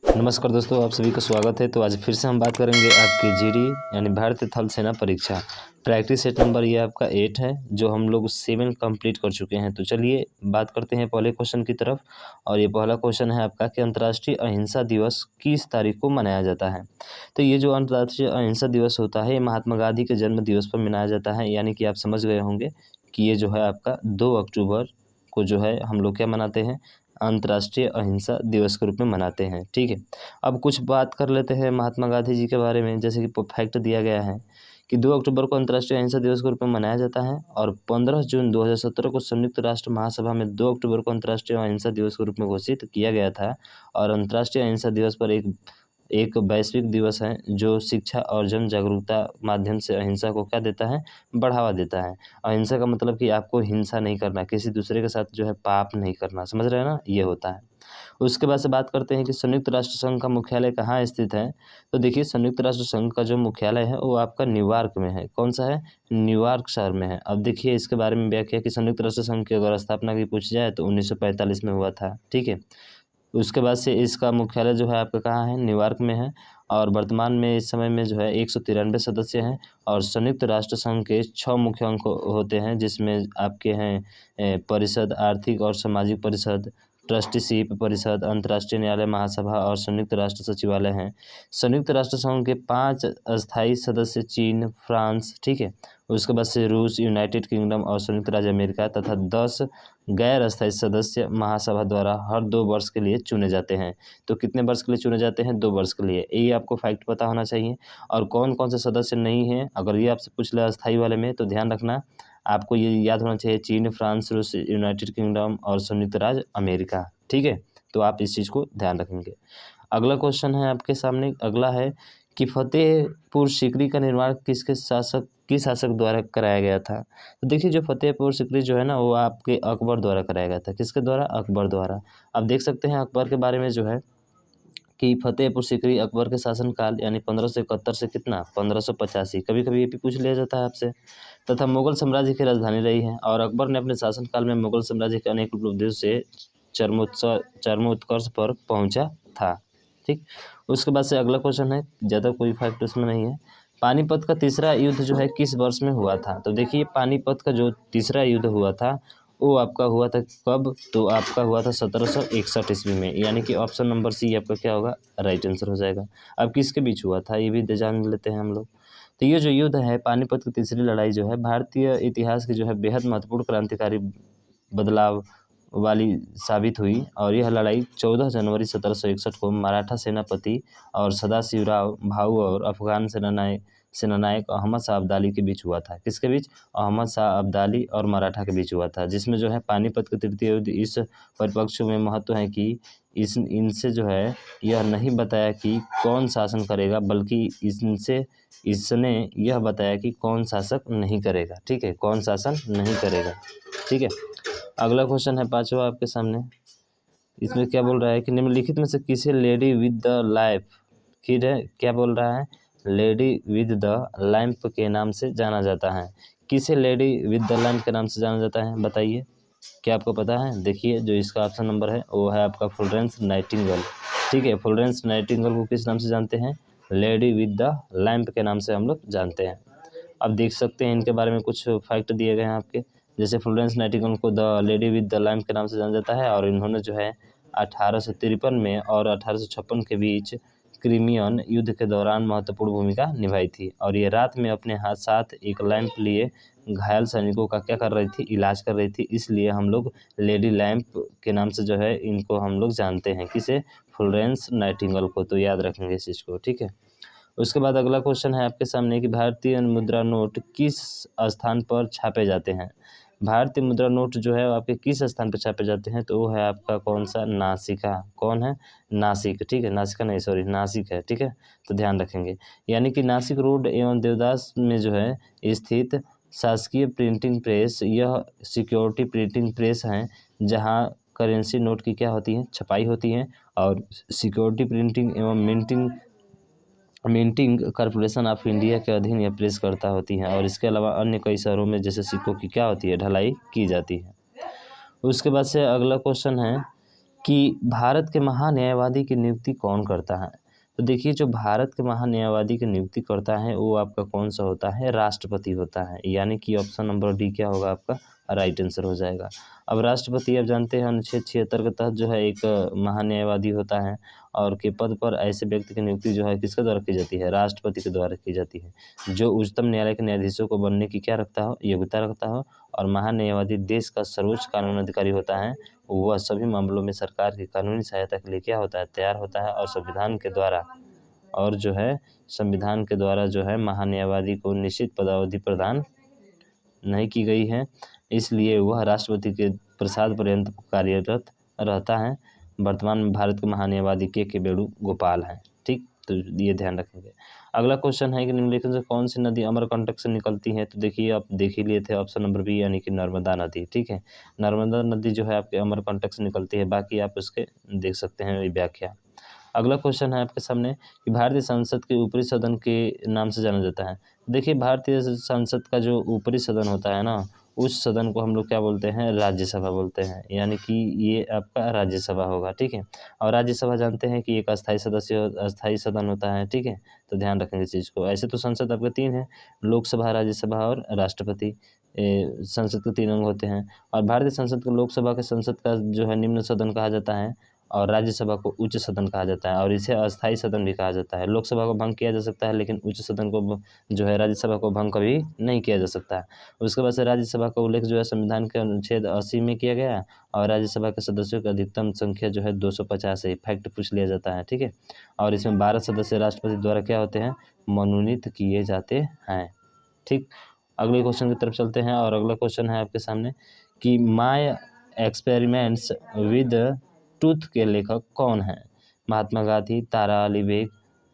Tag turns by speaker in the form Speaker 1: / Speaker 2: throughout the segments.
Speaker 1: नमस्कार दोस्तों, आप सभी का स्वागत है। तो आज फिर से हम बात करेंगे आपकी जीडी यानी भारतीय थल सेना परीक्षा प्रैक्टिस सेट नंबर ये आपका 8 है, जो हम लोग 7 कंप्लीट कर चुके हैं। तो चलिए बात करते हैं पहले क्वेश्चन की तरफ। और ये पहला क्वेश्चन है आपका कि अंतर्राष्ट्रीय अहिंसा दिवस किस तारीख को मनाया जाता है। तो ये जो अंतर्राष्ट्रीय अहिंसा दिवस होता है, ये महात्मा गांधी के जन्म दिवस पर मनाया जाता है। यानी कि आप समझ गए होंगे कि ये जो है आपका 2 अक्टूबर को जो है हम लोग क्या मनाते हैं, अंतर्राष्ट्रीय अहिंसा दिवस के रूप में मनाते हैं। ठीक है, अब कुछ बात कर लेते हैं महात्मा गांधी जी के बारे में। जैसे कि फैक्ट दिया गया है कि 2 अक्टूबर को अंतर्राष्ट्रीय अहिंसा दिवस के रूप में मनाया जाता है और 15 जून 2017 को संयुक्त राष्ट्र महासभा में 2 अक्टूबर को अंतर्राष्ट्रीय अहिंसा दिवस के रूप में घोषित किया गया था। और अंतर्राष्ट्रीय अहिंसा दिवस पर एक वैश्विक दिवस है जो शिक्षा और जन जागरूकता माध्यम से अहिंसा को क्या देता है, बढ़ावा देता है। अहिंसा का मतलब कि आपको हिंसा नहीं करना, किसी दूसरे के साथ जो है पाप नहीं करना, समझ रहे हैं ना, ये होता है। उसके बाद से बात करते हैं कि संयुक्त राष्ट्र संघ का मुख्यालय कहाँ स्थित है। तो देखिए, संयुक्त राष्ट्र संघ का जो मुख्यालय है वो आपका न्यूयॉर्क में है। कौन सा है, न्यूयॉर्क शहर में है। अब देखिए इसके बारे में व्याख्या कि संयुक्त राष्ट्र संघ की अगर स्थापना की पूछ जाए तो 1945 में हुआ था। ठीक है, उसके बाद से इसका मुख्यालय जो है आपका कहाँ है, न्यूयॉर्क में है। और वर्तमान में इस समय में जो है 193 सदस्य हैं। और संयुक्त राष्ट्र संघ के 6 मुख्य अंग होते हैं, जिसमें आपके हैं परिषद, आर्थिक और सामाजिक परिषद, ट्रस्टीशिप परिषद, अंतर्राष्ट्रीय न्यायालय महासभा और संयुक्त राष्ट्र सचिवालय हैं। संयुक्त राष्ट्र संघ के 5 अस्थायी सदस्य चीन, फ्रांस, ठीक है, उसके बाद से रूस, यूनाइटेड किंगडम और संयुक्त राज्य अमेरिका तथा 10 गैर अस्थायी सदस्य महासभा द्वारा हर 2 वर्ष के लिए चुने जाते हैं। तो कितने वर्ष के लिए चुने जाते हैं, 2 वर्ष के लिए। ये आपको फैक्ट पता होना चाहिए। और कौन कौन से सदस्य नहीं हैं, अगर ये आपसे पूछ ले अस्थायी वाले में, तो ध्यान रखना आपको ये याद होना चाहिए, चीन, फ्रांस, रूस, यूनाइटेड किंगडम और संयुक्त राज्य अमेरिका। ठीक है, तो आप इस चीज़ को ध्यान रखेंगे। अगला क्वेश्चन है आपके सामने, अगला है कि फतेहपुर सीकरी का निर्माण किस शासक द्वारा कराया गया था। तो देखिए, जो फतेहपुर सीकरी जो है ना, वो आपके अकबर द्वारा कराया गया था। किसके द्वारा, अकबर द्वारा। अब देख सकते हैं अकबर के बारे में जो है कि फतेहपुर सीकरी अकबर के शासनकाल यानी 1571 से कितना, 1585, कभी कभी ये भी पूछ लिया जाता है आपसे, तथा मुगल साम्राज्य की राजधानी रही है। और अकबर ने अपने शासनकाल में मुगल साम्राज्य के अनेक उपलब्धियों से चरमोत्कर्ष पर पहुंचा था। ठीक, उसके बाद से अगला क्वेश्चन है, ज़्यादा कोई फैक्ट उसमें नहीं है। पानीपत का तीसरा युद्ध जो है किस वर्ष में हुआ था। तो देखिए, पानीपत का जो तीसरा युद्ध हुआ था वो आपका हुआ था कब, तो आपका हुआ था 1761 ईस्वी में। यानी कि ऑप्शन नंबर सी आपका क्या होगा, राइट आंसर हो जाएगा। अब किसके बीच हुआ था ये भी जान लेते हैं हम लोग। तो ये जो युद्ध है, पानीपत की तीसरी लड़ाई जो है, भारतीय इतिहास की जो है बेहद महत्वपूर्ण क्रांतिकारी बदलाव वाली साबित हुई। और यह लड़ाई 14 जनवरी 1761 को मराठा सेनापति और सदाशिवराव भाऊ और अफगान सेनानायक अहमद शाह अब्दाली के बीच हुआ था। किसके बीच, अहमद शाह अब्दाली और मराठा के बीच हुआ था। जिसमें जो है पानीपत का तृतीय युद्ध इस परिपक्ष में महत्व है कि इनसे जो है यह नहीं बताया कि कौन शासन करेगा, बल्कि इसने यह बताया कि कौन शासक नहीं करेगा। ठीक है, कौन शासन नहीं करेगा। ठीक है, अगला क्वेश्चन है 5वां आपके सामने। इसमें क्या बोल रहा है कि निम्नलिखित में से किसे लेडी विद द लैम्प, क्या बोल रहा है, लेडी विद द लैम्प के नाम से जाना जाता है। किसे लेडी विद द लैम्प के नाम से जाना जाता है, बताइए, क्या आपको पता है। देखिए, जो इसका ऑप्शन नंबर है वो है आपका फ्लोरेंस नाइटिंगेल। ठीक है, फ्लोरेंस नाइटिंगेल को किस नाम से जानते हैं, लेडी विद द लैम्प के नाम से हम लोग जानते हैं। अब देख सकते हैं इनके बारे में कुछ फैक्ट दिए गए हैं आपके। जैसे फ्लोरेंस नाइटिंगेल को the lady with the lamp के नाम से जाना जाता है। और इन्होंने जो है 1853 में और 1856 के बीच क्रिमियन युद्ध के दौरान महत्वपूर्ण भूमिका निभाई थी। और ये रात में अपने साथ एक लैंप लिए घायल सैनिकों का क्या कर रही थी, इलाज कर रही थी। इसलिए हम लोग लेडी लैंप के नाम से जो है इनको हम लोग जानते हैं। किसे, फ्लोरेंस नाइटिंगेल को। तो याद रखेंगे इस चीज़ को। ठीक है, उसके बाद अगला क्वेश्चन है आपके सामने कि भारतीय मुद्रा नोट किस स्थान पर छापे जाते हैं। भारतीय मुद्रा नोट जो है आपके किस स्थान पर छापे जाते हैं, तो वो है आपका कौन सा, नासिका। कौन है, नासिक। ठीक है, नासिका नहीं, सॉरी, नासिक है। ठीक है, तो ध्यान रखेंगे। यानी कि नासिक रोड एवं देवदास में जो है स्थित शासकीय प्रिंटिंग प्रेस, यह सिक्योरिटी प्रिंटिंग प्रेस हैं, जहां करेंसी नोट की क्या होती है, छपाई होती है। और सिक्योरिटी प्रिंटिंग एवं मिंटिंग कॉरपोरेशन ऑफ इंडिया के अधीन यह प्रेस करता होती हैं। और इसके अलावा अन्य कई शहरों में जैसे सिक्कों की क्या होती है, ढलाई की जाती है। उसके बाद से अगला क्वेश्चन है कि भारत के महान्यायवादी की नियुक्ति कौन करता है। तो देखिए जो भारत के महान्यायवादी की नियुक्ति करता है वो आपका कौन सा होता है, राष्ट्रपति होता है, यानी कि ऑप्शन नंबर डी क्या होगा आपका राइट आंसर हो जाएगा। अब राष्ट्रपति आप जानते हैं अनुच्छेद 76 के तहत जो है एक महान्यायवादी होता है और के पद पर ऐसे व्यक्ति की नियुक्ति जो है किसके द्वारा की जाती है, राष्ट्रपति के द्वारा की जाती है, जो उच्चतम न्यायालय के न्यायाधीशों को बनने की क्या रखता हो, योग्यता रखता हो। और महान्यायवादी देश का सर्वोच्च कानून अधिकारी होता है, वह सभी मामलों में सरकार की कानूनी सहायता के लिए क्या होता है, तैयार होता है। संविधान के द्वारा जो है महान्यायवादी को निश्चित पदावधि प्रदान नहीं की गई है, इसलिए वह राष्ट्रपति के प्रसाद पर्यंत कार्यरत रहता है। वर्तमान में भारत के महान्यायवादी के वेणुगोपाल हैं। ठीक, तो ये ध्यान रखेंगे। अगला क्वेश्चन है कि निम्नलिखित से कौन सी नदी अमरकंटक से निकलती है। तो देखिए आप देख ही लिए थे ऑप्शन नंबर बी यानी कि नर्मदा नदी। ठीक है, नर्मदा नदी जो है आपके अमरकंटक से निकलती है, बाकी आप उसके देख सकते हैं व्याख्या। अगला क्वेश्चन है आपके सामने कि भारतीय संसद के ऊपरी सदन के नाम से जाना जाता है। देखिए भारतीय संसद का जो ऊपरी सदन होता है ना, उस सदन को हम लोग क्या बोलते हैं, राज्यसभा बोलते हैं, यानी कि ये आपका राज्यसभा होगा। ठीक है, और राज्यसभा जानते हैं कि एक अस्थायी सदन होता है। ठीक है, तो ध्यान रखेंगे इस चीज़ को। ऐसे तो संसद आपके तीन है, लोकसभा, राज्यसभा और राष्ट्रपति। संसद के तीन अंग होते हैं और भारतीय संसद को लोकसभा के संसद का जो है निम्न सदन कहा जाता है और राज्यसभा को उच्च सदन कहा जाता है और इसे अस्थायी सदन भी कहा जाता है। लोकसभा को भंग किया जा सकता है लेकिन उच्च सदन को जो है राज्यसभा को भंग कभी नहीं किया जा सकता है। उसके बाद से राज्यसभा का उल्लेख जो है संविधान के अनुच्छेद 80 में किया गया है और राज्यसभा के सदस्यों की अधिकतम संख्या जो है 250 है। फैक्ट पूछ लिया जाता है। ठीक है, और इसमें 12 सदस्य राष्ट्रपति द्वारा क्या होते हैं, मनोनीत किए जाते हैं। ठीक, अगले क्वेश्चन की तरफ चलते हैं और अगला क्वेश्चन है आपके सामने कि माय एक्सपेरिमेंट्स विद ट्रूथ के लेखक कौन हैं। महात्मा गांधी, तारा अली बेग,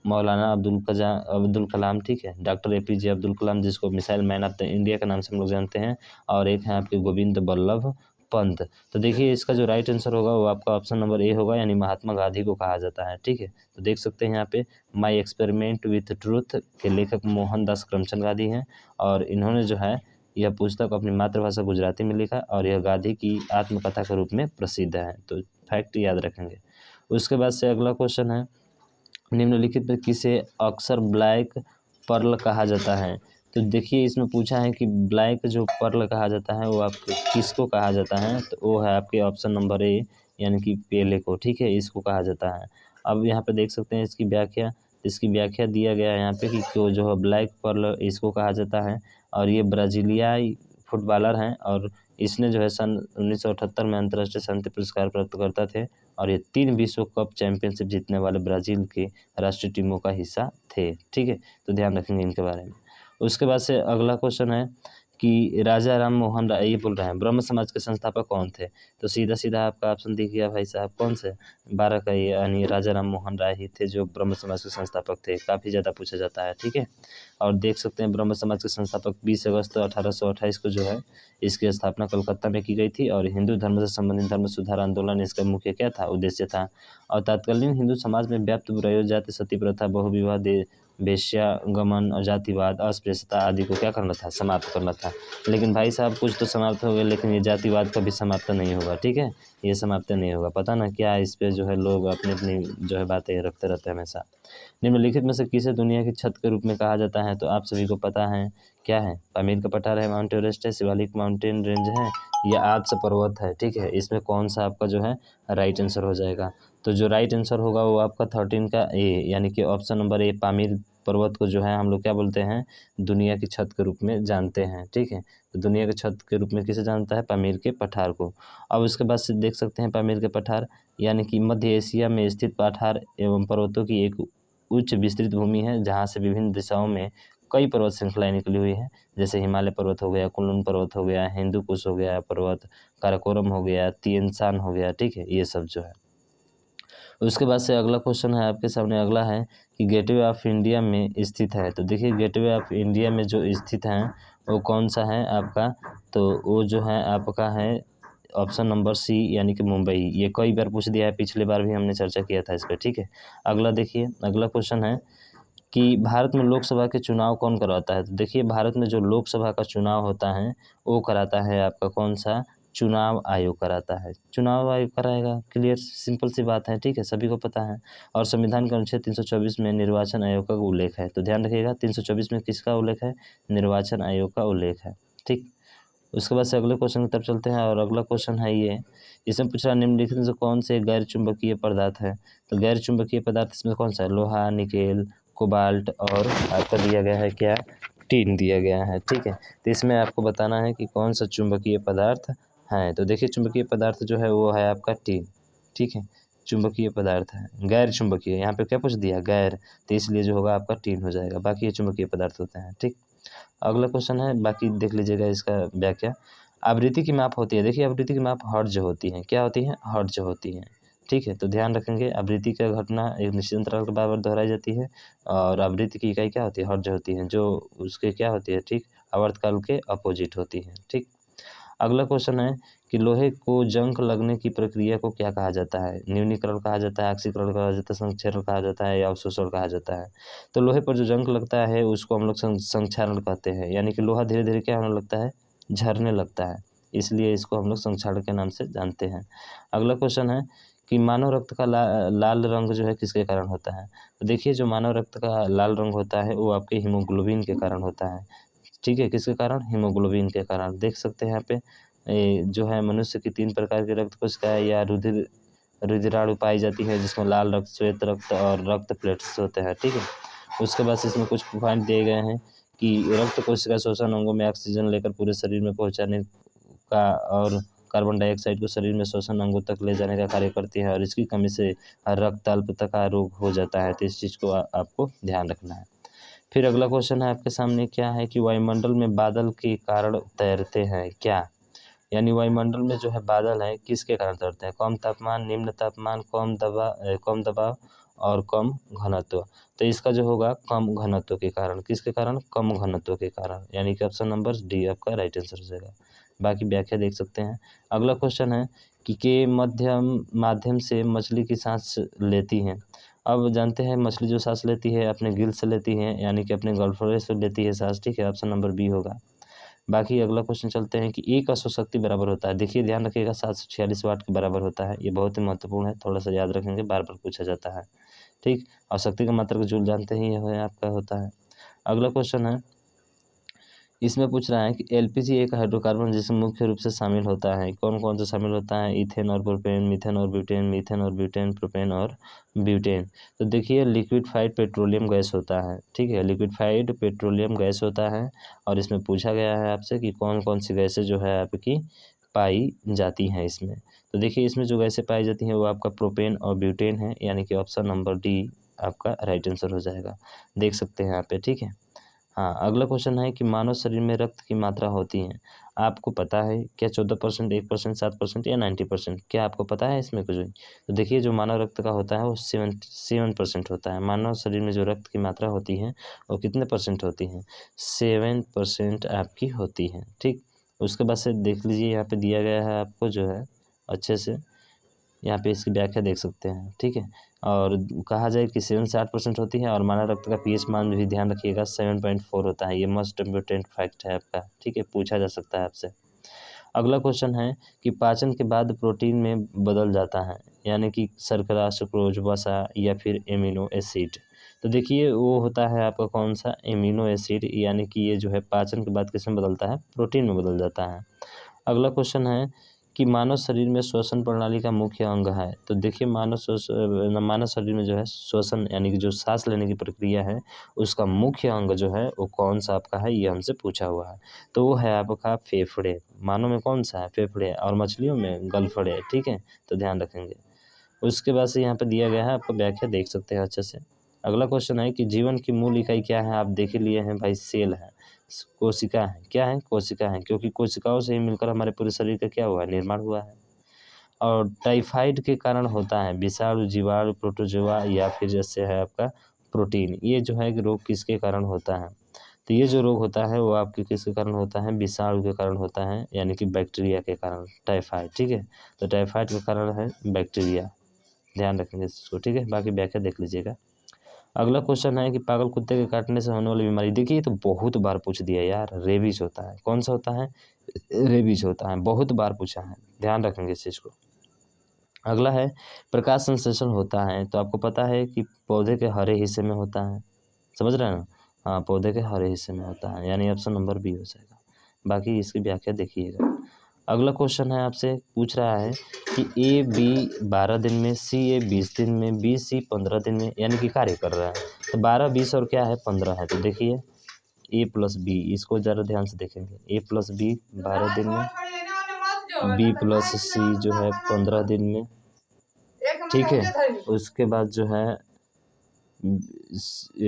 Speaker 1: मौलाना अब्दुल कलाम। ठीक है, डॉक्टर APJ अब्दुल कलाम, जिसको missile man of the India के नाम से हम लोग जानते हैं, और एक है आपके गोविंद बल्लभ पंत। तो देखिए इसका जो राइट आंसर होगा वो आपका ऑप्शन नंबर ए होगा, यानी महात्मा गांधी को कहा जाता है। ठीक है, तो देख सकते हैं यहाँ पे माई एक्सपेरिमेंट विथ ट्रूथ के लेखक मोहनदास करमचंद गांधी हैं और इन्होंने जो है यह पुस्तक अपनी मातृभाषा गुजराती में लिखा और यह गांधी की आत्मकथा के रूप में प्रसिद्ध है। तो फैक्ट याद रखेंगे। उसके बाद से अगला क्वेश्चन है निम्नलिखित में किसे अक्सर ब्लैक पर्ल कहा जाता है। तो देखिए इसमें पूछा है कि ब्लैक जो पर्ल कहा जाता है वो आपको किसको कहा जाता है, तो वो है आपके ऑप्शन नंबर ए यानी कि पेले को। ठीक है, इसको कहा जाता है। अब यहाँ पे देख सकते हैं इसकी व्याख्या दिया गया है यहाँ पे कि जो है ब्लैक पर्ल इसको कहा जाता है और ये ब्राज़ीलियाई फुटबॉलर हैं और इसने जो है सन 1978 में अंतर्राष्ट्रीय शांति पुरस्कार प्राप्त करता थे और ये 3 विश्व कप चैंपियनशिप जीतने वाले ब्राज़ील के राष्ट्रीय टीमों का हिस्सा थे। ठीक है, तो ध्यान रखेंगे इनके बारे में। उसके बाद से अगला क्वेश्चन है कि राजा राम मोहन राय, ये बोल रहे हैं ब्रह्म समाज के संस्थापक कौन थे। तो सीधा सीधा आपका ऑप्शन दिख गया भाई साहब, कौन से 12 का ये, यानी राजा राम मोहन राय ही थे जो ब्रह्म समाज के संस्थापक थे। काफ़ी ज़्यादा पूछा जाता है। ठीक है, और देख सकते हैं ब्रह्म समाज के संस्थापक 20 अगस्त 1828 को जो है इसकी स्थापना कलकत्ता में की गई थी और हिंदू धर्म से संबंधित धर्म सुधार आंदोलन इसका मुख्य क्या था, उद्देश्य था। और तत्कालीन हिंदू समाज में व्याप्त बुराइयों, जाति सती प्रथा, बहुविवाह, वेश्यागमन और जातिवाद, अस्पृश्यता आदि को क्या करना था, समाप्त करना था। लेकिन भाई साहब कुछ तो समाप्त हो गया लेकिन ये जातिवाद कभी समाप्त नहीं होगा। ठीक है, ये समाप्त नहीं होगा। पता ना क्या इस पे जो है लोग अपनी अपनी जो है बातें रखते रहते हैं हमेशा। निम्नलिखित में से किसे दुनिया की छत के रूप में कहा जाता है। तो आप सभी को पता है क्या है, पामीर का पठार है, माउंट एवरेस्ट है, शिवालिक माउंटेन रेंज है या आल्प्स पर्वत है। ठीक है, इसमें कौन सा आपका जो है राइट आंसर हो जाएगा। तो जो राइट आंसर होगा वो आपका 13 का ए यानी कि ऑप्शन नंबर ए, पामीर पर्वत को जो है हम लोग क्या बोलते हैं, दुनिया की छत के रूप में जानते हैं। ठीक है, तो दुनिया की छत के रूप में किसे जानता है, पामीर के पठार को। अब उसके बाद से देख सकते हैं पामीर के पठार यानी कि मध्य एशिया में स्थित पठार एवं पर्वतों की एक उच्च विस्तृत भूमि है जहाँ से विभिन्न दिशाओं में कई पर्वत श्रृंखलाएं निकली हुई है, जैसे हिमालय पर्वत हो गया, कुनलुन पर्वत हो गया, हिंदू कुश हो गया पर्वत, काराकोरम हो गया, तिएनशान हो गया। ठीक है, ये सब जो है। उसके बाद से अगला क्वेश्चन है आपके सामने, अगला है कि गेटवे ऑफ इंडिया में स्थित है। तो देखिए गेटवे ऑफ इंडिया में जो स्थित हैं वो कौन सा है आपका, तो वो जो है आपका है ऑप्शन नंबर सी यानी कि मुंबई। ये कई बार पूछ दिया है, पिछले बार भी हमने चर्चा किया था इस पर। ठीक है, अगला देखिए, अगला क्वेश्चन है कि भारत में लोकसभा के चुनाव कौन करवाता है। तो देखिए भारत में जो लोकसभा का चुनाव होता है वो कराता है आपका कौन सा, चुनाव आयोग कराता है। चुनाव आयोग कराएगा, क्लियर सिंपल सी बात है, ठीक है, सभी को पता है। और संविधान के अनुच्छेद 324 में निर्वाचन आयोग का उल्लेख है, तो ध्यान रखिएगा 324 में किसका उल्लेख है, निर्वाचन आयोग का उल्लेख है, ठीक। उसके बाद से अगले क्वेश्चन की तरफ चलते हैं और अगला क्वेश्चन है ये, इसमें पूछ रहा है निम्नलिखित में से कौन से गैर चुंबकीय पदार्थ है। तो गैर चुंबकीय पदार्थ इसमें कौन सा है, लोहा, निकेल, कोबाल्ट और आपका दिया गया है क्या, टीन दिया गया है, ठीक है। तो इसमें आपको बताना है कि कौन सा चुंबकीय पदार्थ है। तो देखिए चुंबकीय पदार्थ जो है वो है आपका टीन, ठीक है, चुंबकीय पदार्थ है। गैर चुंबकीय यहाँ पे क्या पूछ दिया, गैर, तो इसलिए जो होगा आपका टीन हो जाएगा, बाकी ये चुंबकीय पदार्थ होते हैं, ठीक। अगला क्वेश्चन है, बाकी देख लीजिएगा इसका व्याख्या। आवृत्ति की माप होती है, देखिए आवृत्ति की माप हर्ट्ज होती है, क्या होती है, हर्ट्ज होती है, ठीक है। तो ध्यान रखेंगे आवृत्ति का घटना एक निश्चित अंतराल के बराबर दोहराई जाती है और आवृत्ति की इकाई क्या होती है, हर्ट्ज होती है, जो उसके क्या होती है, ठीक, आवर्तकाल के अपोजिट होती है, ठीक। अगला क्वेश्चन है कि लोहे को जंग लगने की प्रक्रिया को क्या कहा जाता है, न्यूनीकरण कहा जाता है, ऑक्सीकरण कहा जाता है, संक्षारण कहा जाता है या अवशोषण कहा जाता है। तो लोहे पर जो जंग लगता है उसको हम लोग संक्षारण कहते हैं, यानी कि लोहा धीरे धीरे क्या होने लगता है, झरने लगता है, इसलिए इसको हम लोग संक्षारण के नाम से जानते हैं। अगला क्वेश्चन है कि मानव रक्त का लाल रंग जो है किसके कारण होता है। तो देखिए जो मानव रक्त का लाल रंग होता है वो आपके हीमोग्लोबिन के कारण होता है, ठीक है, किसके कारण, हीमोग्लोबिन के कारण। देख सकते हैं यहाँ पे जो है मनुष्य की 3 प्रकार की रक्त कोशिकाएं या रुधिराणु पाई जाती है, जिसमें लाल रक्त, श्वेत रक्त और रक्त प्लेट्स होते हैं, ठीक है। उसके बाद से इसमें कुछ पॉइंट दिए गए हैं कि रक्त कोशिका श्वसन अंगों में ऑक्सीजन लेकर पूरे शरीर में पहुंचाने का और कार्बन डाइऑक्साइड को शरीर में श्वसन अंगों तक ले जाने का कार्य करती है और इसकी कमी से रक्त अल्पता का रोग हो जाता है, तो इस चीज़ को आपको ध्यान रखना है। फिर अगला क्वेश्चन है आपके सामने क्या है कि वायुमंडल में बादल के कारण तैरते हैं क्या, यानी वायुमंडल में जो है बादल है किसके कारण तैरते हैं, कम तापमान, निम्न तापमान, कम दबाव और कम घनत्व। तो इसका जो होगा कम घनत्व के कारण, किसके कारण, कम घनत्व के कारण, यानी कि ऑप्शन नंबर डी आपका राइट आंसर हो जाएगा। बाकी व्याख्या देख सकते हैं। अगला क्वेश्चन है कि के माध्यम से मछली की सांस लेती है। अब जानते हैं मछली जो सांस लेती है अपने गिल से लेती है, यानी कि अपने गलफड़े से लेती है सांस, ठीक है, ऑप्शन नंबर बी होगा। बाकी अगला क्वेश्चन चलते हैं कि एक अश्व शक्ति बराबर होता है, देखिए ध्यान रखिएगा 746 वाट के बराबर होता है, ये बहुत ही महत्वपूर्ण है, थोड़ा सा याद रखेंगे, बार बार पूछा जाता है, ठीक। और शक्ति का मात्रक जूल जानते ही है आपका होता है। अगला क्वेश्चन है, इसमें पूछ रहा है कि एलपीजी एक हाइड्रोकार्बन जिसमें मुख्य रूप से शामिल होता है, कौन कौन सा शामिल होता है, इथेन और प्रोपेन, मीथेन और ब्यूटेन, मीथेन और ब्यूटेन, प्रोपेन और ब्यूटेन। तो देखिए लिक्विफाइड पेट्रोलियम गैस होता है, ठीक है, लिक्विफाइड पेट्रोलियम गैस होता है और इसमें पूछा गया है आपसे कि कौन कौन सी गैसें जो है आपकी पाई जाती हैं इसमें। तो देखिए इसमें जो गैसें पाई जाती हैं वो आपका प्रोपेन और ब्यूटेन है, यानी कि ऑप्शन नंबर डी आपका राइट आंसर हो जाएगा, देख सकते हैं यहाँ पे, ठीक है। हाँ, अगला क्वेश्चन है कि मानव शरीर में रक्त की मात्रा होती है, आपको पता है क्या, 14%, 1%, 7% या 90%, क्या आपको पता है इसमें कुछ भी। तो देखिए जो मानव रक्त का होता है वो 7% होता है, मानव शरीर में जो रक्त की मात्रा होती है वो कितने परसेंट होती है, 7% आपकी होती है, ठीक। उसके बाद से देख लीजिए यहाँ पे दिया गया है आपको जो है अच्छे से, यहाँ पे इसकी व्याख्या देख सकते हैं, ठीक है। और कहा जाए कि 7 से 8% होती है और मानव रक्त का पीएच मान भी ध्यान रखिएगा 7.4 होता है, ये मोस्ट इम्पोर्टेंट फैक्ट है आपका, ठीक है, पूछा जा सकता है आपसे। अगला क्वेश्चन है कि पाचन के बाद प्रोटीन में बदल जाता है, यानी कि शर्करा, सुक्रोज, वसा या फिर एमिनो एसिड। तो देखिए वो होता है आपका कौन सा, एमिनो एसिड, यानी कि ये जो है पाचन के बाद किसमें बदलता है, प्रोटीन में बदल जाता है। अगला क्वेश्चन है कि मानव शरीर में श्वसन प्रणाली का मुख्य अंग है। तो देखिए मानव शरीर में जो है श्वसन यानी कि जो सांस लेने की प्रक्रिया है उसका मुख्य अंग जो है वो कौन सा आपका है, ये हमसे पूछा हुआ है। तो वो है आपका फेफड़े, मानव में कौन सा है, फेफड़े, और मछलियों में गलफड़े, ठीक है, तो ध्यान रखेंगे। उसके बाद से यहाँ पे दिया गया है, आपको व्याख्या देख सकते हैं अच्छे से। अगला क्वेश्चन है कि जीवन की मूल इकाई क्या है, आप देख लिए हैं भाई, सेल है, कोशिका है, क्या है, कोशिका है, क्योंकि कोशिकाओं से ही मिलकर हमारे पूरे शरीर का क्या हुआ है, निर्माण हुआ है। और टाइफाइड के कारण होता है विषाणु, जीवाणु, प्रोटोजोआ या फिर जैसे है आपका प्रोटीन, ये जो है कि रोग किसके कारण होता है। तो ये जो रोग होता है वो आपके किसके कारण होता है, विषाणु के कारण होता है, यानी कि बैक्टीरिया के कारण टाइफाइड, ठीक है। तो टाइफाइड का कारण है बैक्टीरिया, ध्यान रखेंगे इसको, ठीक है। बाकी व्याख्या देख लीजिएगा। अगला क्वेश्चन है कि पागल कुत्ते के काटने से होने वाली बीमारी। देखिए ये तो बहुत बार पूछ दिया यार, रेबीज होता है। कौन सा होता है? रेबीज होता है, बहुत बार पूछा है, ध्यान रखेंगे इस चीज़ को। अगला है प्रकाश संश्लेषण होता है, तो आपको पता है कि पौधे के हरे हिस्से में होता है, समझ रहे हैं ना? हाँ, पौधे के हरे हिस्से में होता है, यानी ऑप्शन नंबर बी हो जाएगा। बाकी इसकी व्याख्या देखिएगा। अगला क्वेश्चन है, आपसे पूछ रहा है कि ए बी 12 दिन में, सी ए 20 दिन में, बी सी 15 दिन में यानी कि कार्य कर रहा है। तो 12, 20 और क्या है 15 है। तो देखिए ए प्लस बी, इसको ज़रा ध्यान से देखेंगे। ए प्लस बी 12 दिन में, बी प्लस सी जो है 15 दिन में, ठीक है। उसके बाद जो है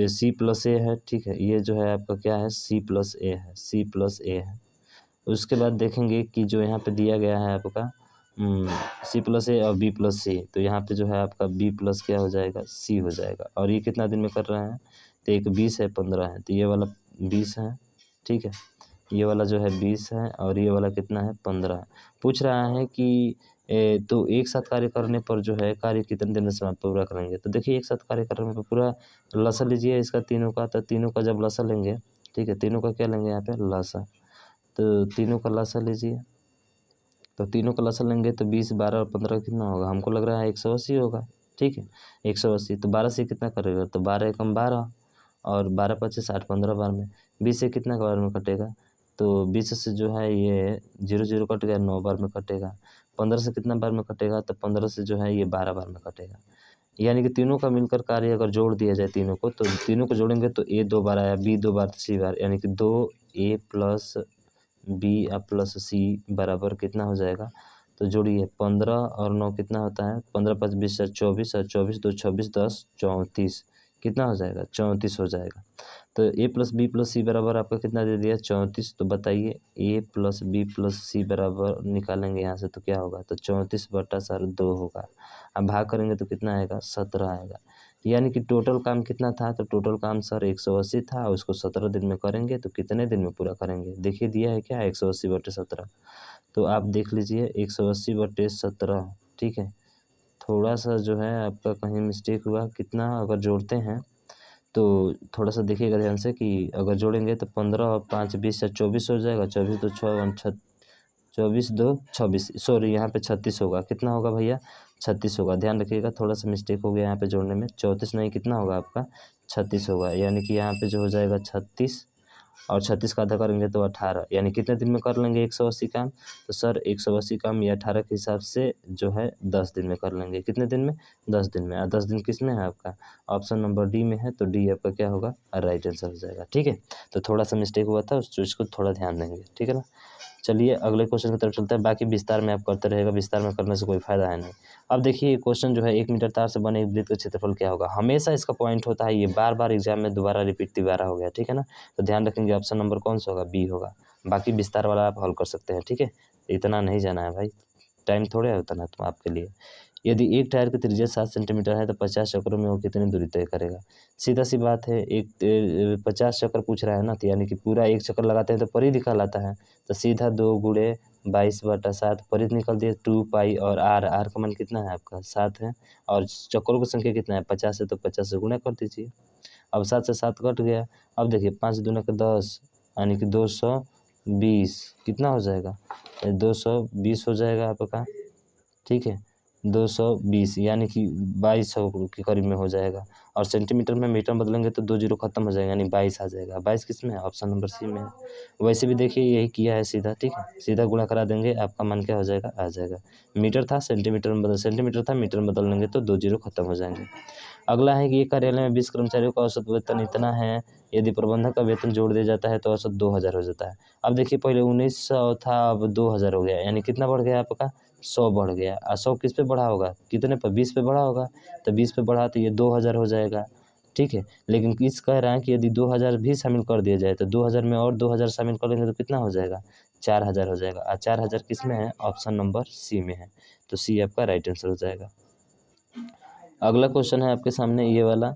Speaker 1: सी प्लस ए है, ठीक है। ये जो है आपका क्या है, सी प्लस ए है, सी प्लस ए है। उसके बाद देखेंगे कि जो यहाँ पे दिया गया है आपका सी प्लस ए और बी प्लस सी, तो यहाँ पे जो है आपका बी प्लस क्या हो जाएगा, सी हो जाएगा। और ये कितना दिन में कर रहे हैं, तो एक 20 है, 15 है, तो ये वाला 20 है, ठीक है। ये वाला जो है 20 है और ये वाला कितना है, 15 है। पूछ रहा है कि तो एक साथ कार्य करने पर जो है कार्य कितने दिन में समाप्त पूरा करेंगे। तो देखिए एक साथ कार्य करने पर पूरा लसा लीजिए इसका तीनों का, तो तीनों का जब लसा लेंगे, ठीक है, तीनों का क्या लेंगे यहाँ पे, लसा। तो तीनों का लसा लीजिए, तो तीनों का लसा लेंगे तो 20, 12 और 15 कितना होगा, हमको लग रहा है 180 होगा, ठीक है। 180 तो 12 से कितना करेगा, तो 12 एकम 12 और 12 पच्चीस 60, 15 बार में 20 से कितना बार में कटेगा, तो 20 से जो है ये 0 0 कट गया, 9 बार में कटेगा। 15 से कितना बार में कटेगा, तो 15 से जो है ये 12 बार में कटेगा। यानी कि तीनों का मिलकर कार्य अगर जोड़ दिया जाए तीनों को, तो तीनों को जोड़ेंगे तो ए 2 बार आया, बी 2 बार, सी बार, यानी कि 2A प्लस बी प्लस सी बराबर कितना हो जाएगा, तो जोड़िए 15 और 9 कितना होता है, 15 5 20 24 और 24 2 26 10 34 कितना हो जाएगा, 34 हो जाएगा। तो ए प्लस बी प्लस सी बराबर आपका कितना दे दिया, 34। तो बताइए ए प्लस बी प्लस सी बराबर निकालेंगे यहाँ से तो क्या होगा, तो 34 बटा सर 2 होगा। अब भाग करेंगे तो कितना आएगा, 17 आएगा। यानी कि टोटल काम कितना था, तो टोटल काम सर 180 था, उसको 17 दिन में करेंगे तो कितने दिन में पूरा करेंगे। देखिए दिया है क्या, 180/17। तो आप देख लीजिए 180/17, ठीक है। थोड़ा सा जो है आपका कहीं मिस्टेक हुआ, कितना अगर जोड़ते हैं तो थोड़ा सा देखिएगा ध्यान से कि अगर जोड़ेंगे तो 15 और 5 20 या 24 हो जाएगा, 24 2 6 24 2 26, सॉरी यहाँ पे 36 होगा। कितना होगा भैया, 36 होगा। ध्यान रखिएगा थोड़ा सा मिस्टेक हो गया यहाँ पे जोड़ने में, 34 नहीं कितना होगा आपका 36 होगा। यानी कि यहाँ पे जो हो जाएगा 36 और 36 का आधा करेंगे तो 18, यानी कितने दिन में कर लेंगे 180 काम, तो सर 180 काम ये 18 के हिसाब से जो है 10 दिन में कर लेंगे। कितने दिन में, 10 दिन में। और 10 दिन किस में है आपका, ऑप्शन नंबर डी में है, तो डी आपका क्या होगा, राइट आंसर हो जाएगा, ठीक है। तो थोड़ा सा मिस्टेक हुआ था, उस चीज़ को थोड़ा ध्यान देंगे, ठीक है ना। चलिए अगले क्वेश्चन की तरफ चलते हैं। बाकी विस्तार में आप करते रहेगा, विस्तार में करने से कोई फायदा है नहीं। अब देखिए क्वेश्चन जो है 1 मीटर तार से बने एक वृत्त का क्षेत्रफल क्या होगा। हमेशा इसका पॉइंट होता है, ये बार बार एग्जाम में दोबारा रिपीट दोबारा हो गया, ठीक है ना। तो ध्यान रखेंगे ऑप्शन नंबर कौन सा होगा, बी होगा। बाकी विस्तार वाला आप हल कर सकते हैं, ठीक है। इतना नहीं जाना है भाई, टाइम थोड़े है उतना तो आपके लिए। यदि एक टायर की त्रिज्या 7 सेंटीमीटर है तो 50 चक्रों में वो कितनी दूरी तय करेगा। सीधा सी बात है, 50 चक्कर पूछ रहा है ना, तो यानी कि पूरा एक चक्कर लगाते हैं तो परिधि निकल आता है। तो सीधा 2 गुणे 22/7 परिधि निकल दिया, 2 पाई और आर का मान कितना है आपका 7 है, और चक्करों की संख्या कितना है 50 है, तो 50 से गुणा कर दीजिए। अब 7 से 7 कट गया। अब देखिए 5 दूना के 10 यानी कि 220 कितना हो जाएगा, 220 हो जाएगा आपका, ठीक है। 220 यानी कि 2200 के करीब में हो जाएगा। और सेंटीमीटर में मीटर में बदलेंगे तो 2 जीरो खत्म हो जाएगा, यानी 22 आ जाएगा। 22 किस में है, ऑप्शन नंबर सी में है। वैसे भी देखिए यही किया है सीधा, ठीक है। सीधा गुणा करा देंगे, आपका मान क्या हो जाएगा, आ जाएगा। मीटर था सेंटीमीटर में बदल, सेंटीमीटर था मीटर में बदल लेंगे तो 2 जीरो खत्म हो जाएंगे। अगला है कि एक कार्यालय में 20 कर्मचारियों का औसत वेतन इतना है, यदि प्रबंधक का वेतन जोड़ दिया जाता है तो औसत 2000 हो जाता है। अब देखिए पहले 1900 था, अब 2000 हो गया, यानी कितना बढ़ गया आपका, 100 बढ़ गया। 100 किस पे बढ़ा होगा, कितने पर, 20 पे बढ़ा होगा, तो 20 पे बढ़ा तो ये 2000 हो जाएगा, ठीक है। लेकिन किस कह रहा है कि यदि 2000 भी शामिल कर दिया जाए तो 2000 में और 2000 शामिल कर लेंगे तो कितना हो जाएगा, 4000 हो जाएगा। और 4000 किस में है, ऑप्शन नंबर सी में है, तो सी आपका राइट आंसर हो जाएगा। अगला क्वेश्चन है आपके सामने ये वाला।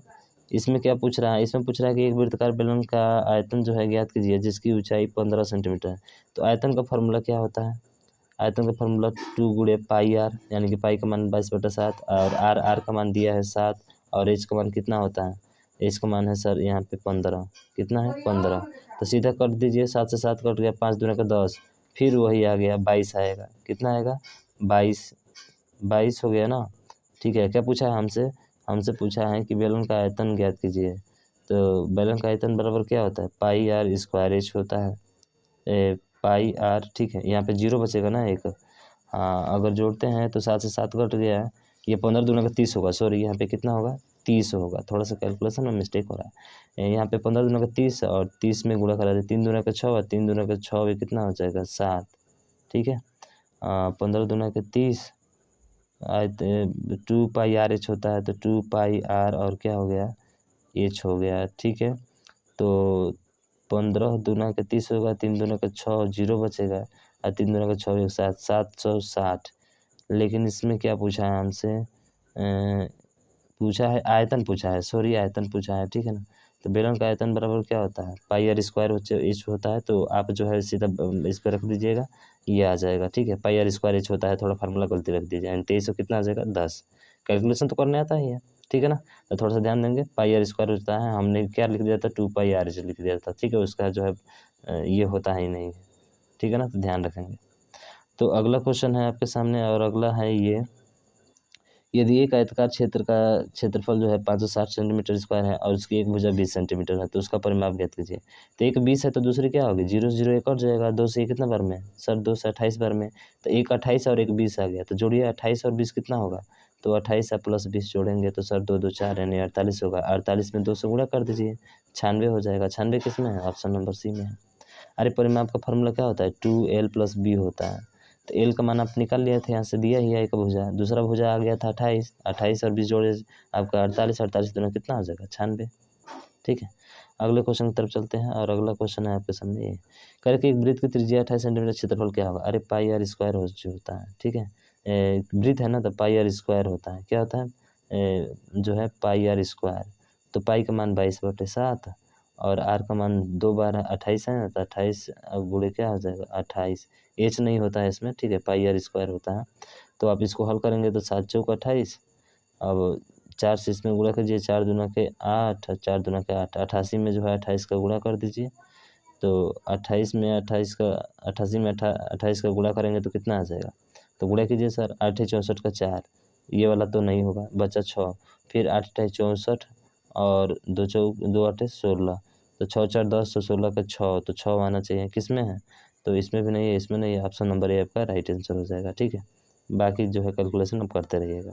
Speaker 1: इसमें क्या पूछ रहा है, इसमें पूछ रहा है कि एक वृत्ताकार बेलन का आयतन जो है ज्ञात कीजिए जिसकी ऊंचाई 15 सेंटीमीटर है। तो आयतन का फॉर्मूला क्या होता है, आयतन का फॉर्मूला 2 गुणे पाई आर, यानी कि पाई का मान 22/7 और आर का मान दिया है 7 और एच का मान कितना होता है एच का मान है सर यहाँ पे 15, कितना है 15, तो सीधा कट दीजिए, 7 से 7 कट गया, 5 दूना का 10, फिर वही आ गया 22 आएगा, कितना आएगा 22 हो गया ना। ठीक है, क्या पूछा है हमसे पूछा है कि बेलन का आयतन ज्ञात कीजिए। तो बेलन का आयतन बराबर क्या होता है, पाई आर स्क्वायर एच होता है, पाई आर। ठीक है, यहाँ पे 0 बचेगा ना एक, हाँ अगर जोड़ते हैं तो 7 से 7 कट गया है, ये 15 दूना का 30 होगा, सॉरी यहाँ पे कितना होगा 30 होगा, थोड़ा सा कैलकुलेशन में मिस्टेक हो रहा है। यहाँ पे 15 दूना का 30 और 30 में गुणा करा दे, 3 दूना का 6 और 3 दूना का 6 भी कितना हो जाएगा 7। ठीक है, 15 दूना का 30 आए 2 पाई आर एच होता है, तो 2 पाई आर और क्या हो गया एच हो गया। ठीक है, तो 15 दूना का 30 होगा, 3 दूना का 6, 0 बचेगा, और 3 दूना का 6 7, 760। लेकिन इसमें क्या पूछा है हमसे, पूछा है आयतन, पूछा है सॉरी आयतन पूछा है। ठीक है ना, तो बेलन का आयतन बराबर क्या होता है, पाई आर स्क्वायर एच होता है, तो आप जो है सीधा इस पर रख दीजिएगा, ये आ जाएगा। ठीक है, पाई आर स्क्वायर एच होता है, थोड़ा फार्मूला गलती रख दीजिए, यानी 23 कितना आ जाएगा 10। कैलकुलेशन तो करने आता ही है, ठीक है ना, तो थोड़ा सा ध्यान देंगे। पाई आर स्क्वायर होता है, हमने क्या लिख दिया था 2 पाई आर एच लिख दिया था। ठीक है, उसका जो है ये होता ही नहीं, ठीक है ना, तो ध्यान रखेंगे। तो अगला क्वेश्चन है आपके सामने, और अगला है ये, यदि एक आयताकार क्षेत्र का क्षेत्रफल जो है 560 सेंटीमीटर स्क्वायर है और उसकी एक भुजा 20 सेंटीमीटर है, तो उसका परिमाप ज्ञात कीजिए। तो एक 20 है तो दूसरी क्या होगी, 0 से 0 एक और जाएगा, 2 से ये कितना बार में सर 2 से 28 बार में, तो एक 28 और एक 20 आ गया, तो जोड़िए 28 और 20 कितना होगा, तो 28 प्लस 20 जोड़ेंगे तो सर 2 2 4 यानी 48 होगा, 48 में 2 से गुणा कर दीजिए, 96 हो जाएगा। 96 किस में है, ऑप्शन नंबर सी में है। अरे परिमाप का फॉर्मूला क्या होता है, 2L + B होता है, तो एल का मान आप निकाल लिए थे, यहाँ से दिया ही है एक भुजा, दूसरा भुजा आ गया था 28, 28 और 20 जोड़े आपका 48, 48 दोनों कितना आ जाएगा 96। ठीक है, अगले क्वेश्चन की तरफ चलते हैं, और अगला क्वेश्चन है आपके सामने ये, कह कि एक वृत्त की त्रिज्या 28 सेंटीमीटर, क्षेत्रफल क्या होगा। अरे पाई आर स्क्वायर जो होता है, ठीक है, वृत्त है ना, तो पाई आर स्क्वायर होता है, क्या होता है जो है पाई आर स्क्वायर, तो पाई का मान 22/7 और आर का मान 2 बार है 28 है ना, तो 28 गुणे क्या हो जाएगा 28, एच नहीं होता है इसमें। ठीक है, पाई आर स्क्वायर होता है, तो आप इसको हल करेंगे तो 7 चौक 28, अब 4 से इसमें गुणा कीजिए, 4 दूना के 8, 4 दूना के 8, 88 में जो है 28 का गुणा कर दीजिए, तो 28 में 28 का 88 में 28 का गुणा करेंगे तो कितना आ जाएगा, तो गुणा कीजिए सर, 8 64 का 4, ये वाला तो नहीं होगा, बचा 6, फिर 8 64 और 2 चौक 2 8 16, तो 6 4 10 तो 16 का 6, तो 6 आना चाहिए, किस में है, तो इसमें भी नहीं है, इसमें नहीं है, ऑप्शन नंबर ए आपका राइट आंसर हो जाएगा। ठीक है, बाकी जो है कैलकुलेशन आप करते रहिएगा,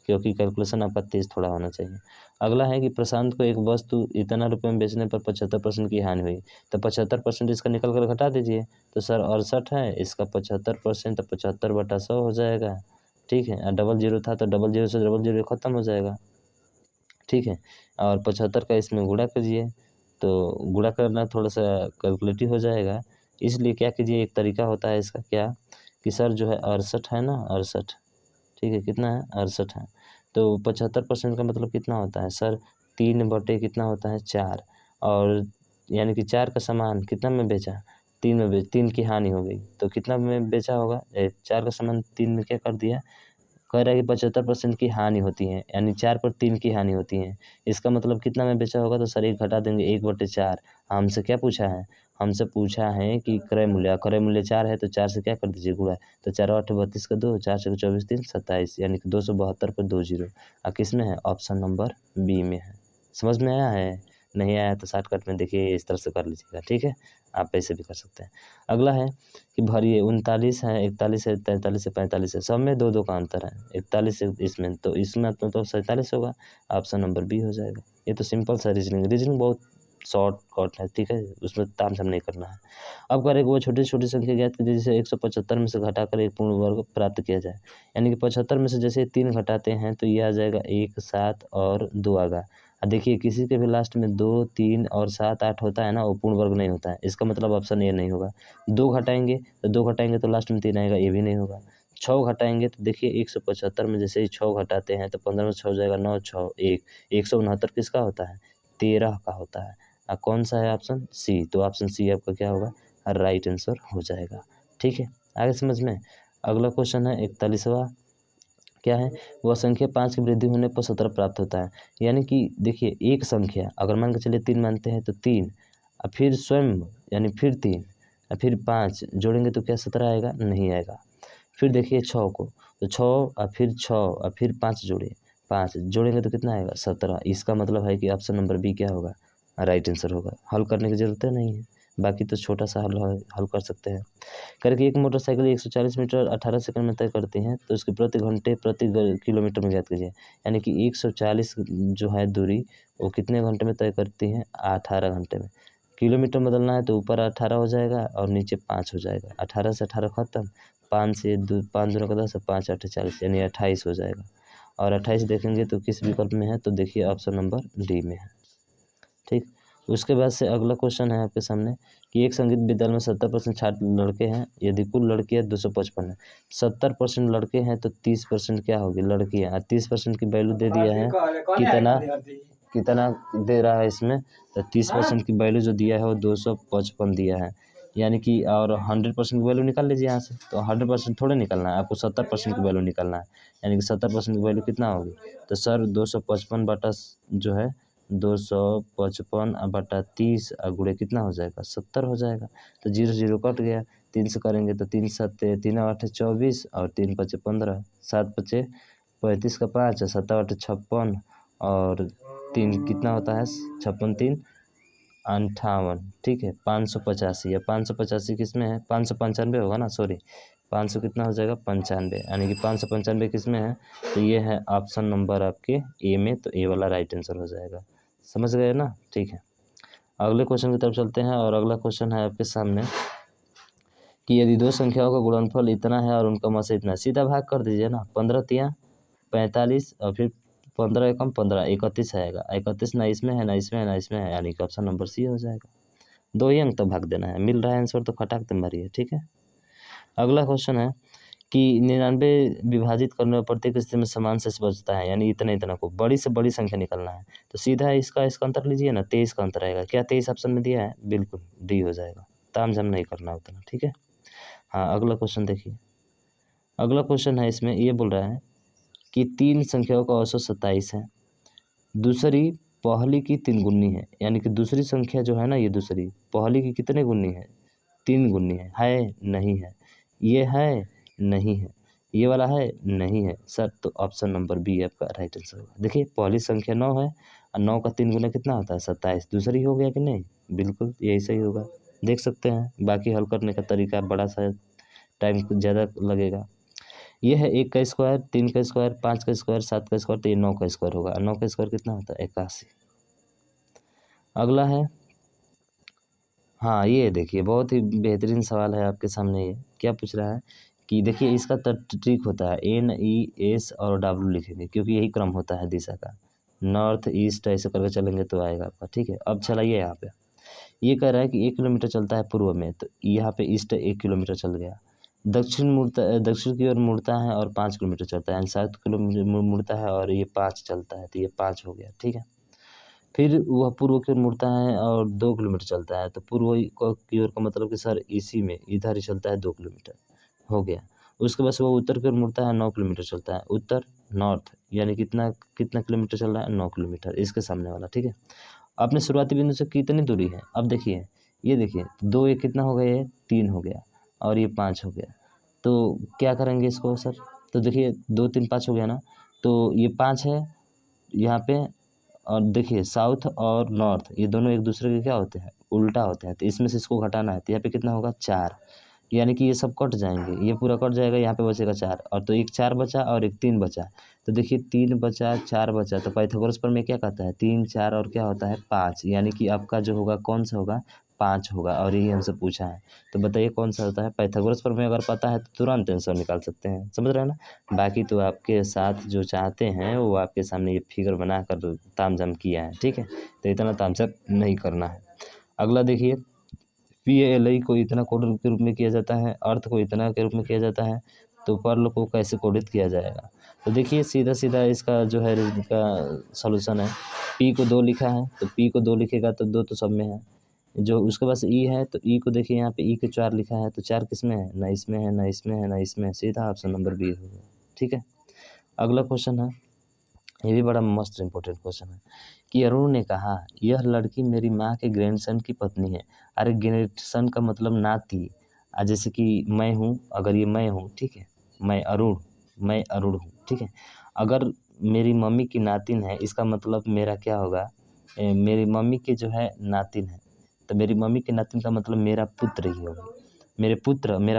Speaker 1: क्योंकि कैलकुलेशन आपका तेज़ थोड़ा होना चाहिए। अगला है कि प्रशांत को एक वस्तु इतना रुपये में बेचने पर 75% की हानि हुई, तो 75% इसका निकल कर घटा दीजिए, तो सर 68 है, इसका 75%, तो 75/100 हो जाएगा। ठीक है, डबल जीरो था तो डबल जीरो से डबल जीरो ख़त्म हो जाएगा। ठीक है, और 75 का इसमें गुणा कीजिए, तो गुणा करना थोड़ा सा कैलकुलेटिव हो जाएगा, इसलिए क्या कीजिए, एक तरीका होता है इसका, क्या कि सर जो है 68 है ना, 68, ठीक है, कितना है 68 है, तो 75% का मतलब कितना होता है सर, 3 बटे कितना होता है 4, और यानी कि 4 का सामान कितना में बेचा, 3 में 3 की हानि हो गई, तो कितना में बेचा होगा, 4 का सामान 3 में क्या कर दिया, कह रहा है कि 75% की हानि होती है, यानी 4 पर 3 की हानि होती है, इसका मतलब कितना में बेचा होगा, तो सर एक घटा देंगे 1/4। हमसे क्या पूछा है, हमसे पूछा है कि क्रय मूल्य 4 है, तो 4 से क्या कर दीजिए गुणा, तो 4 8 32 का 2, 4 6 24 3 27, यानी कि 272 पर 2 जीरो, किस में है, ऑप्शन नंबर बी में है। समझ में आया है, नहीं आया तो शॉर्टकट में देखिए इस तरह से कर लीजिएगा। ठीक है, आप ऐसे भी कर सकते हैं। अगला है कि भरिए 39 है, 41 है, 43 है, 45 है, सब में 2 2 का अंतर है, 41 इसमें, तो इसमें तो 47 होगा, ऑप्शन नंबर बी हो जाएगा। ये तो सिंपल सा रीजनिंग बहुत शॉर्ट कट है। ठीक है, उसमें तामझाम नहीं करना है। अब करें वो छोटी छोटी संख्या ज्ञात कीजिए, जैसे 175 में से घटाकर एक पूर्ण वर्ग प्राप्त किया जाए, यानी कि 75 में से जैसे 3 घटाते हैं तो ये आ जाएगा 1 7 और 2 आएगा। देखिए किसी के भी लास्ट में 2 3 और 7 8 होता है ना, वो पूर्ण वर्ग नहीं होता है, इसका मतलब ऑप्शन ए नहीं होगा। 2 घटाएंगे तो लास्ट में 3 आएगा, ये भी नहीं होगा। 6 घटाएंगे तो देखिए 175 में जैसे ही 6 घटाते हैं तो 15 में 6 हो जाएगा 9 6 1, 169 किसका होता है, 13 का होता है। कौन सा है ऑप्शन सी, तो ऑप्शन सी आपका क्या होगा, राइट आंसर हो जाएगा। ठीक है, आगे समझ में। अगला क्वेश्चन है 41वां, क्या है, वह संख्या 5 की वृद्धि होने पर 17 प्राप्त होता है। यानी कि देखिए एक संख्या अगर मान के चलिए 3 मानते हैं तो 3 और फिर स्वयं यानी फिर 3 और फिर 5 जोड़ेंगे तो क्या 17 आएगा? नहीं आएगा। फिर देखिए 6 को, तो 6 और फिर 6 और फिर 5 जोड़े, 5 जोड़ेंगे तो कितना आएगा? 17। इसका मतलब है कि ऑप्शन नंबर बी क्या होगा? राइट आंसर होगा। हल करने की ज़रूरत नहीं है, बाकी तो छोटा सा हल कर सकते हैं। करके एक मोटरसाइकिल 140 मीटर 18 सेकंड में तय करती हैं तो उसकी प्रति घंटे प्रति किलोमीटर में ज्ञात कीजिए। यानी कि 140 जो है दूरी वो कितने घंटे में तय करती हैं? 18 घंटे में। किलोमीटर बदलना है तो ऊपर 18 हो जाएगा और नीचे 5 हो जाएगा। 18 से 18 खत्म, 5 से 5 दूना का 10, 5 8 40 यानी 28 हो जाएगा। और 28 देखेंगे तो किस विकल्प में है? तो देखिए ऑप्शन नंबर डी में है। ठीक, उसके बाद से अगला क्वेश्चन है आपके सामने कि एक संगीत विद्यालय में 70% छात्र लड़के हैं यदि कुल लड़कियां 255 है। 70% लड़के हैं तो 30% क्या होगी? लड़कियां। और 30% की वैल्यू दे दिया है कितना कितना दे रहा है इसमें? तो 30% की वैल्यू जो दिया है वो 255 दिया है। यानी कि और 100% की वैल्यू निकाल लीजिए यहाँ से। तो 100% थोड़े निकालना है, आपको 70% की वैल्यू निकालना है। यानी कि 70% की वैल्यू कितना होगी? तो सर 255 बटा जो है 255 बटा 30 गुणे कितना हो जाएगा? 70 हो जाएगा। तो 0 0 कट गया, 3 से करेंगे तो 3 7 3 8 24 और 3 5 15, 7 5 35 का 5, 7 8 56 और 3 कितना होता है? 56 3 58। ठीक है, 585 या 585 किस में है? 595 होगा ना, सॉरी 500 कितना हो जाएगा? 95, यानी कि 595 किस में है? तो ये है ऑप्शन नंबर आपके ए में, तो ए वाला राइट आंसर हो जाएगा। समझ गए ना? ठीक है, अगले क्वेश्चन की तरफ चलते हैं और अगला क्वेश्चन है आपके सामने कि यदि दो संख्याओं का गुणनफल इतना है और उनका मसा इतना है, सीधा भाग कर दीजिए ना। 15 तिया 45 और फिर 15 एकम 15, 31 आएगा। 31 ना इसमें है ना इसमें है ना इसमें है, यानी कि ऑप्शन नंबर सी हो जाएगा। 2 ही अंक तो भाग देना है, मिल रहा है आंसर तो खटाक दे मारिए। ठीक है, अगला क्वेश्चन है कि 99 विभाजित करने पर प्रत्येक स्थिति में समान शेष बचता है, यानी इतना इतना को बड़ी से बड़ी संख्या निकालना है। तो सीधा इसका अंतर लीजिए ना, 23 का अंतर आएगा। क्या 23 ऑप्शन में दिया है? बिल्कुल डी हो जाएगा, तामझाम नहीं करना उतना। ठीक है, हाँ अगला क्वेश्चन देखिए। अगला क्वेश्चन है इसमें ये बोल रहा है कि 3 संख्याओं का औसत 27 है, दूसरी पहली की 3 गुनी है। यानी कि दूसरी संख्या जो है ना, ये दूसरी पहली की कितने गुनी है? 3 गुनी है नहीं है? ये है नहीं है? ये वाला है नहीं है सर। तो ऑप्शन नंबर बी आपका राइट आंसर होगा। देखिए पहली संख्या 9 है और 9 का 3 गुना कितना होता है? 27। दूसरी हो गया कि नहीं? बिल्कुल यही सही होगा, देख सकते हैं। बाकी हल करने का तरीका बड़ा सा टाइम ज़्यादा लगेगा। ये है 1 का स्क्वायर, 3 का स्क्वायर, 5 का स्क्वायर, 7 का स्क्वायर, तो ये 9 का स्क्वायर होगा। 9 का स्क्वायर कितना होता है? 81। अगला है, हाँ ये देखिए बहुत ही बेहतरीन सवाल है आपके सामने। ये क्या पूछ रहा है कि देखिए इसका ट्रिक होता है NE S और W लिखेंगे, क्योंकि यही क्रम होता है दिशा का। नॉर्थ ईस्ट ऐसे करके चलेंगे तो आएगा आपका। ठीक है, अब चलाइए यहाँ पे। ये कह रहा है कि 1 किलोमीटर चलता है पूर्व में, तो यहाँ पे ईस्ट 1 किलोमीटर चल गया। दक्षिण की ओर मुड़ता है और 5 किलोमीटर चलता है, यानी 7 किलोमीटर मुड़ता है और ये 5 चलता है, तो ये 5 हो गया। ठीक है, फिर वह पूर्व की ओर मुड़ता है और 2 किलोमीटर चलता है, तो पूर्व की ओर का मतलब कि सर इसी में इधर ही चलता है 2 किलोमीटर हो गया। उसके बाद वो उत्तर की ओर मुड़ता है, 9 किलोमीटर चलता है। उत्तर नॉर्थ यानी कितना कितना किलोमीटर चल रहा है? 9 किलोमीटर, इसके सामने वाला। ठीक है, अपने शुरुआती बिंदु से कितनी दूरी है? अब देखिए ये देखिए 2 ये कितना हो गया? ये 3 हो गया और ये 5 हो गया। तो क्या करेंगे इसको सर? तो देखिए 2 3 5 हो गया ना, तो ये 5 है यहाँ पे। और देखिए साउथ और नॉर्थ ये दोनों एक दूसरे के क्या होते हैं? उल्टा होते हैं। तो इसमें से इसको घटाना है, तो यहाँ पे कितना होगा? 4। यानी कि ये सब कट जाएंगे, ये पूरा कट जाएगा, यहाँ पे बचेगा 4 और तो एक 4 बचा और एक 3 बचा। तो देखिए 3 बचा 4 बचा, तो पाइथागोरस प्रमेय क्या कहता है? 3 4 और क्या होता है? 5। यानी कि आपका जो होगा कौन सा होगा? 5 होगा। और यही हमसे पूछा है, तो बताइए कौन सा होता है? पाइथागोरस प्रमेय अगर पता है तो तुरंत आंसर निकाल सकते हैं। समझ रहे हैं ना? बाकी तो आपके साथ जो चाहते हैं वो आपके सामने ये फिगर बना कर तामझाम किया है। ठीक है, तो इतना तामझाम नहीं करना है। अगला देखिए, PALI को इतना कोड के रूप में किया जाता है, अर्थ को इतना के रूप में किया जाता है, तो पर्ल को कैसे कोडित किया जाएगा? तो देखिए सीधा सीधा इसका जो है इसका सॉल्यूशन है। P को 2 लिखा है, तो P को 2 लिखेगा तो 2 तो सब में है। जो उसके पास E है, तो E को देखिए यहाँ पे E के 4 लिखा है, तो 4 किस में है? ना इसमें है ना इसमें है ना इसमें है, सीधा ऑप्शन नंबर बी होगा। ठीक है, अगला क्वेश्चन है, ये भी बड़ा मस्त इंपॉर्टेंट क्वेश्चन है कि अरुण ने कहा यह लड़की मेरी माँ के ग्रैंडसन की पत्नी है। अरे ग्रैंडसन का मतलब नाती। जैसे कि मैं हूँ, अगर ये मैं हूँ, ठीक है, मैं अरुण हूँ, ठीक है। अगर मेरी मम्मी की नातिन है, इसका मतलब मेरा क्या होगा, मेरी मम्मी के जो है नातिन है, तो मेरी मम्मी के नातिन का मतलब मेरा पुत्र ही होगा। मेरा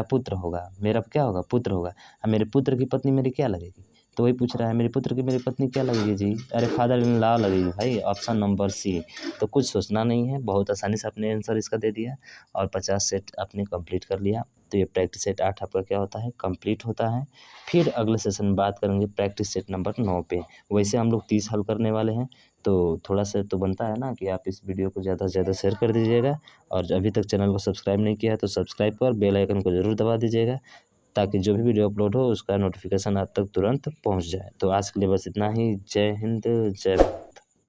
Speaker 1: पुत्र होगा, मेरा क्या होगा, पुत्र होगा। मेरे पुत्र की पत्नी मेरी क्या लगेगी, तो वही पूछ रहा है मेरे पुत्र की मेरी पत्नी क्या लगेगी जी। अरे फादर इन लॉ लगेगी भाई, ऑप्शन नंबर सी। तो कुछ सोचना नहीं है, बहुत आसानी से आपने आंसर इसका दे दिया और 50 सेट आपने कंप्लीट कर लिया। तो ये प्रैक्टिस सेट 8 आपका क्या होता है, कंप्लीट होता है। फिर अगले सेशन में बात करेंगे प्रैक्टिस सेट नंबर 9 पे। वैसे हम लोग 30 हल करने वाले हैं, तो थोड़ा सा तो बनता है ना कि आप इस वीडियो को ज़्यादा से ज़्यादा शेयर कर दीजिएगा। और अभी तक चैनल को सब्सक्राइब नहीं किया है तो सब्सक्राइब कर बेल आइकन को ज़रूर दबा दीजिएगा, ताकि जो भी वीडियो अपलोड हो उसका नोटिफिकेशन आप तक तुरंत पहुंच जाए। तो आज के लिए बस इतना ही। जय हिंद, जय भारत।